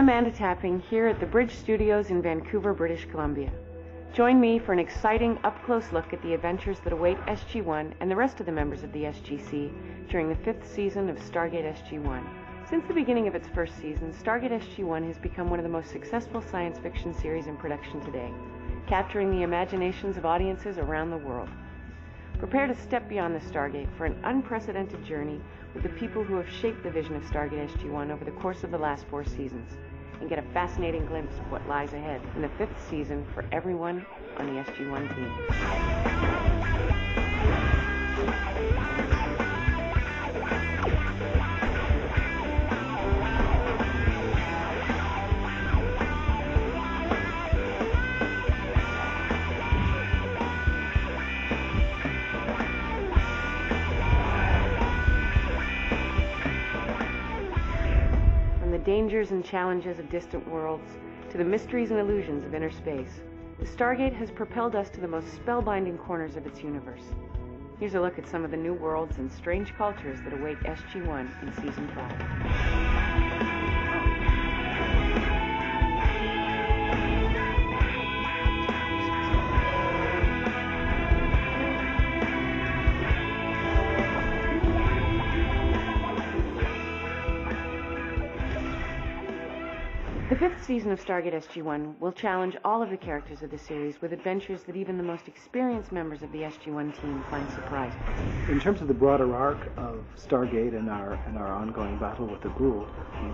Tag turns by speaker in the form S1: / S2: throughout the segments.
S1: Amanda Tapping here at the Bridge Studios in Vancouver, British Columbia. Join me for an exciting up-close look at the adventures that await SG-1 and the rest of the members of the SGC during the 5th season of Stargate SG-1. Since the beginning of its first season, Stargate SG-1 has become one of the most successful science fiction series in production today, capturing the imaginations of audiences around the world. Prepare to step beyond the Stargate for an unprecedented journey with the people who have shaped the vision of Stargate SG-1 over the course of the last 4 seasons, and get a fascinating glimpse of what lies ahead in the 5th season for everyone on the SG-1 team. Dangers and challenges of distant worlds, to the mysteries and illusions of inner space, the Stargate has propelled us to the most spellbinding corners of its universe. Here's a look at some of the new worlds and strange cultures that await SG-1 in Season 5. The 5th season of Stargate SG-1 will challenge all of the characters of the series with adventures that even the most experienced members of the SG-1 team find surprising.
S2: In terms of the broader arc of Stargate and our ongoing battle with the Goa'uld,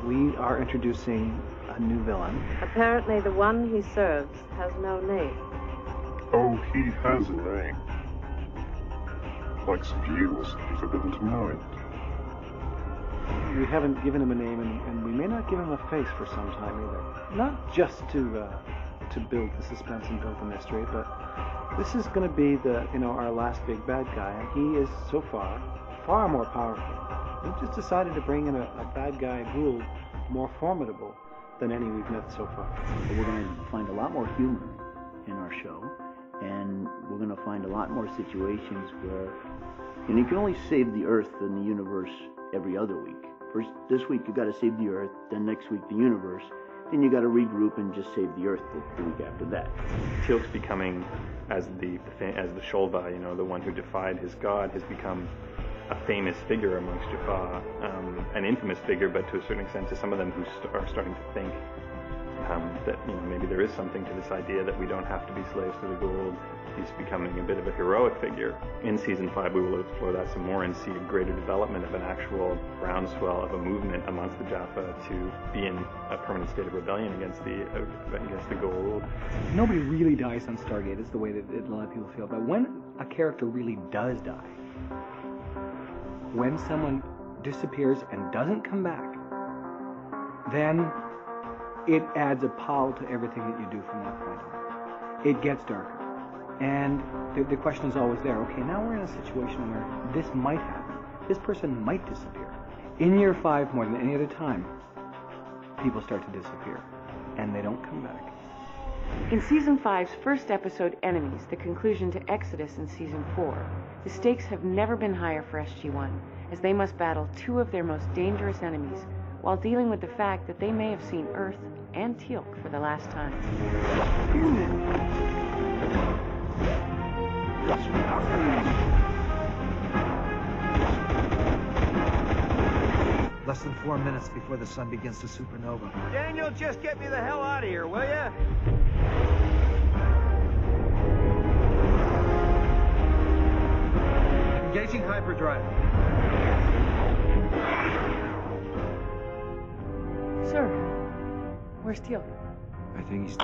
S2: we are introducing a new villain.
S3: Apparently the one he serves has no name.
S4: Oh, he has a name. Like some you was forbidden to know it.
S2: We haven't given him a name, and we may not give him a face for some time either. Not just to build the suspense and build the mystery, but this is going to be our last big bad guy, and he is so far more powerful. We've just decided to bring in a bad guy, Goa'uld, more formidable than any we've met so far.
S5: We're going to find a lot more humor in our show, and we're going to find a lot more situations where, you can only save the Earth and the universe every other week. First, this week you got to save the Earth, then next week the universe, then you got to regroup and just save the Earth the week after that.
S6: Teal'c's becoming, as the Sholva, the one who defied his god, has become a famous figure amongst Jaffa, an infamous figure, but to a certain extent to some of them who are starting to think that maybe there is something to this idea that we don't have to be slaves to the Goa'uld. He's becoming a bit of a heroic figure. In Season 5 we will explore that some more and see a greater development of an actual groundswell of a movement amongst the Jaffa to be in a permanent state of rebellion against the Goa'uld.
S7: Nobody really dies on Stargate, is the way that a lot of people feel. But when a character really does die, when someone disappears and doesn't come back, then it adds a pall to everything that you do from that point on. It gets darker. And the question is always there, okay, now we're in a situation where this might happen. This person might disappear. In year 5, more than any other time, people start to disappear, and they don't come back.
S1: In Season 5's first episode, Enemies, the conclusion to Exodus in Season 4, the stakes have never been higher for SG-1, as they must battle 2 of their most dangerous enemies, while dealing with the fact that they may have seen Earth and Teal'c for the last time.
S8: Less than 4 minutes before the sun begins to supernova.
S9: Daniel, just get me the hell out of here, will ya?
S8: Engaging hyperdrive.
S1: Sir, where's Teal'c?
S10: I think he's